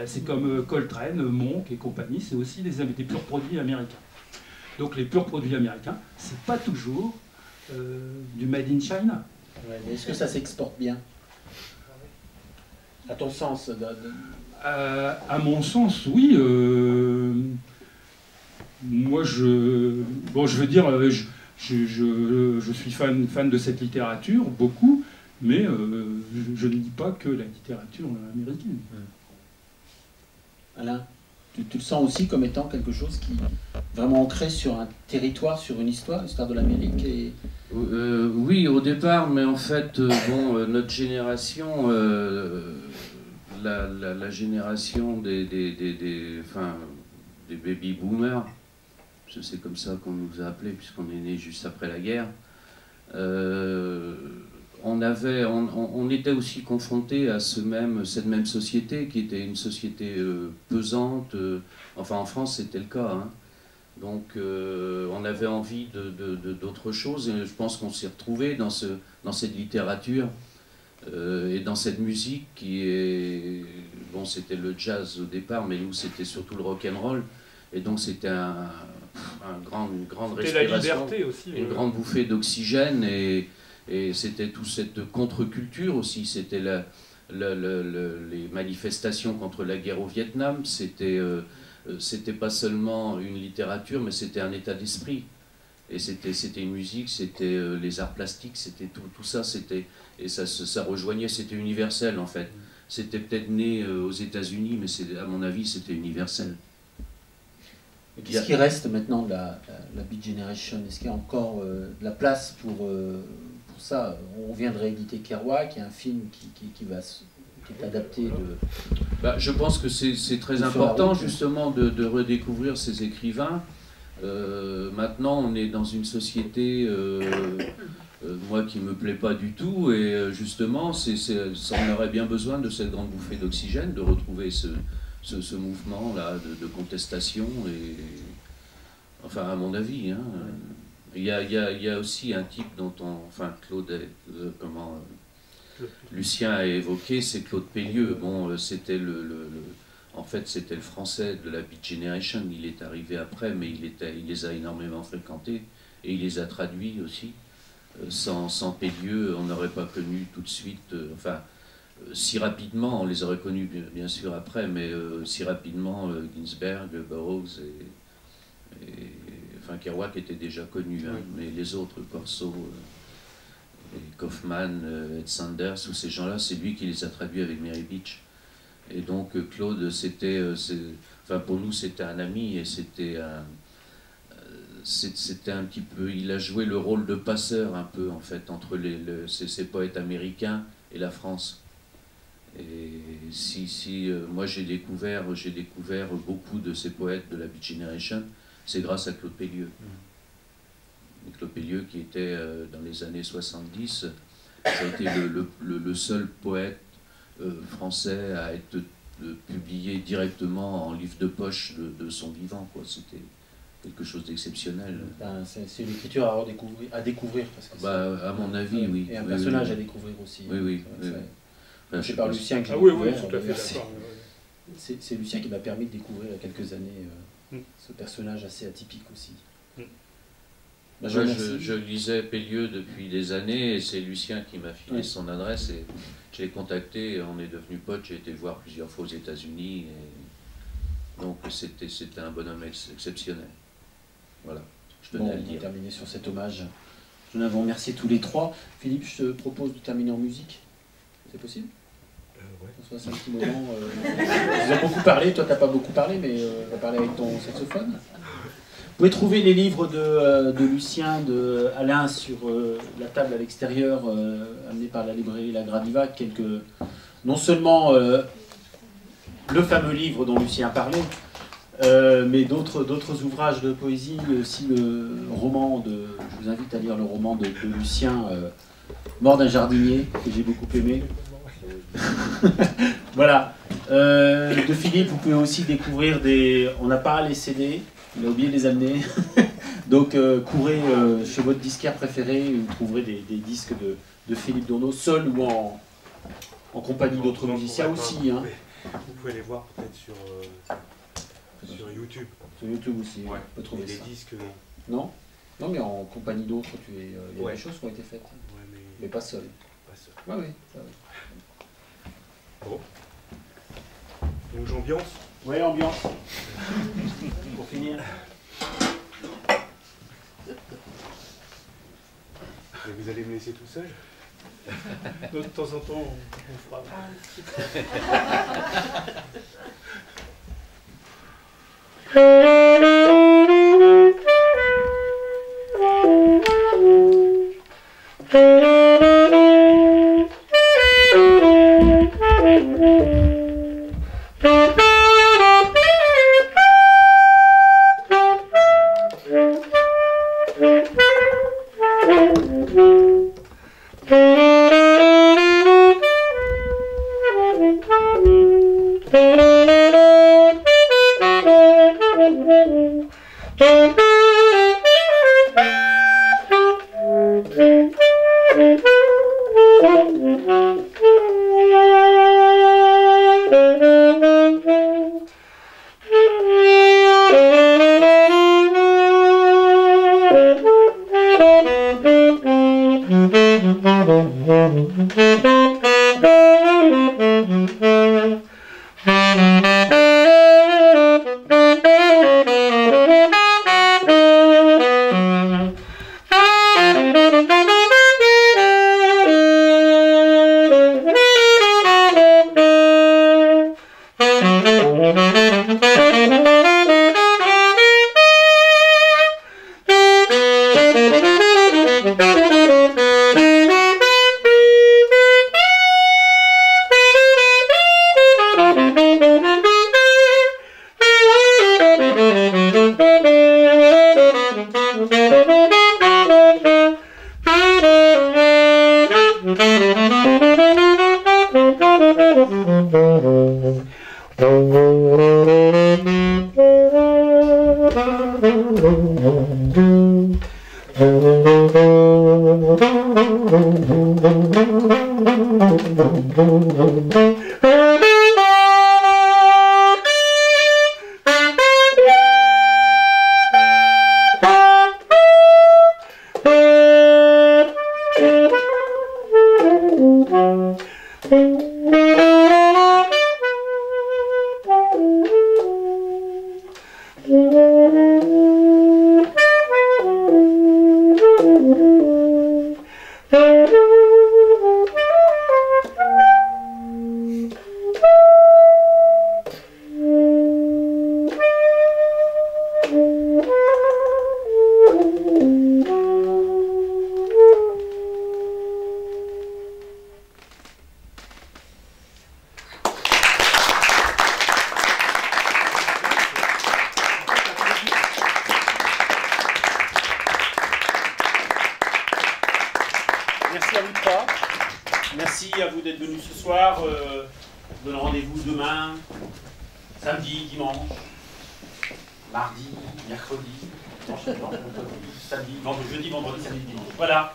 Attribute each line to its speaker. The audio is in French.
Speaker 1: C'est comme Coltrane, Monk et compagnie, c'est aussi des purs produits américains. Donc les purs produits américains, c'est pas toujours du made in China.
Speaker 2: Ouais, mais est-ce que ça s'exporte bien? À ton sens
Speaker 1: À mon sens, oui. Moi, je veux dire, je suis fan de cette littérature, beaucoup, mais je ne dis pas que la littérature américaine.
Speaker 2: Alain, tu le sens aussi comme étant quelque chose qui est vraiment ancré sur un territoire, sur une histoire, l'histoire de l'Amérique et...
Speaker 3: Oui, au départ, mais en fait, notre génération, la génération des baby boomers, c'est comme ça qu'on nous a appelés puisqu'on est né juste après la guerre, on était aussi confrontés à cette même société qui était une société pesante. Enfin, en France, c'était le cas. Hein. Donc, on avait envie d'autre chose, et je pense qu'on s'est retrouvé dans cette littérature et dans cette musique qui est... Bon, c'était le jazz au départ, mais nous, c'était surtout le rock'n'roll. Et donc, c'était une grande respiration,
Speaker 4: la liberté aussi,
Speaker 3: une grande bouffée d'oxygène, et c'était toute cette contre-culture aussi. C'était les manifestations contre la guerre au Vietnam. C'était pas seulement une littérature, mais c'était un état d'esprit. Et c'était une musique, c'était les arts plastiques, c'était tout ça, et ça rejoignait, c'était universel en fait. C'était peut-être né aux États-Unis, mais à mon avis, c'était universel.
Speaker 2: Qu'est-ce qui reste maintenant de la Beat Generation? Est-ce qu'il y a encore de la place pour ça? On vient de rééditer Kerouac, il y a un film qui est adapté de...
Speaker 3: Je pense que c'est très important justement de redécouvrir ces écrivains. Maintenant, on est dans une société, moi qui me plaît pas du tout, et justement, on aurait bien besoin de cette grande bouffée d'oxygène, de retrouver ce mouvement-là de contestation, et enfin, à mon avis, hein, il y a aussi un type dont Lucien a évoqué, c'est Claude Pellieu. Bon, c'était en fait, c'était le français de la Beat Generation. Il est arrivé après, mais il les a énormément fréquentés et il les a traduits aussi. Sans Pellieu, on n'aurait pas connu tout de suite, si rapidement, on les aurait connus bien sûr après, mais si rapidement, Ginsberg, Burroughs enfin Kerouac était déjà connu, hein, mais les autres, Corso, et Kaufman, Ed Sanders, tous ces gens-là, c'est lui qui les a traduits avec Mary Beach. Et donc Claude, pour nous c'était un ami, et c'était un petit peu, il a joué le rôle de passeur un peu en fait entre ces poètes américains et la France. Et moi j'ai découvert beaucoup de ces poètes de la Beat Generation, c'est grâce à Claude Pellieu. Claude Pellieu qui était dans les années 70, ça a été le seul poète français à être publié directement en livre de poche de son vivant, quoi. C'était quelque chose d'exceptionnel.
Speaker 2: C'est une écriture à découvrir parce que
Speaker 3: à mon avis, oui.
Speaker 2: Et un personnage à découvrir aussi.
Speaker 3: Oui.
Speaker 2: C'est par Lucien que j'ai
Speaker 4: découvert. Oui, tout à fait.
Speaker 2: C'est Lucien qui m'a permis de découvrir il y a quelques années ce personnage assez atypique aussi.
Speaker 3: Je lisais Pellieu depuis des années, et c'est Lucien qui m'a filé son adresse, et je l'ai contacté, et on est devenus potes. J'ai été le voir plusieurs fois aux États-Unis, et donc c'était un bonhomme exceptionnel. Voilà, je tenais à le dire.
Speaker 2: On va terminer sur cet hommage. Je voudrais vous remercier tous les trois. Philippe, je te propose de terminer en musique. C'est possible? On se fasse un petit moment. Vous avez beaucoup parlé, toi t'as pas beaucoup parlé, mais on va parler avec ton saxophone. Vous pouvez trouver les livres de Lucien, de Alain sur la table à l'extérieur, amenés par la librairie La Gradiva. Non seulement le fameux livre dont Lucien a parlé, mais d'autres ouvrages de poésie, aussi le roman je vous invite à lire le roman de Lucien, Mort d'un jardinier, que j'ai beaucoup aimé. Voilà. De Philippe, vous pouvez aussi découvrir on n'a pas les CD, il a oublié de les amener. Donc courez chez votre disquaire préféré, vous trouverez des disques de Philippe Dourneau, seul ou en compagnie d'autres musiciens aussi. Hein.
Speaker 4: Vous pouvez les voir peut-être sur YouTube.
Speaker 2: Sur YouTube aussi,
Speaker 4: ouais.
Speaker 2: On peut trouver
Speaker 4: les
Speaker 2: ça.
Speaker 4: disques, non.
Speaker 2: Non. Non, mais en compagnie d'autres, il y a
Speaker 4: ouais.
Speaker 2: des choses qui ont été faites.
Speaker 4: Ouais,
Speaker 2: mais pas seul.
Speaker 4: Pas seul.
Speaker 2: Ah oui, ça oui.
Speaker 4: Bon. Donc j'ambiance.
Speaker 2: Oui, ambiance. Pour finir.
Speaker 4: Et vous allez me laisser tout seul?
Speaker 1: De temps en temps, on fera.
Speaker 2: Merci à vous trois. Merci à vous d'être venus ce soir. Je donne rendez-vous demain, samedi, dimanche, mardi, mercredi, samedi, jeudi, vendredi, samedi, dimanche. Voilà.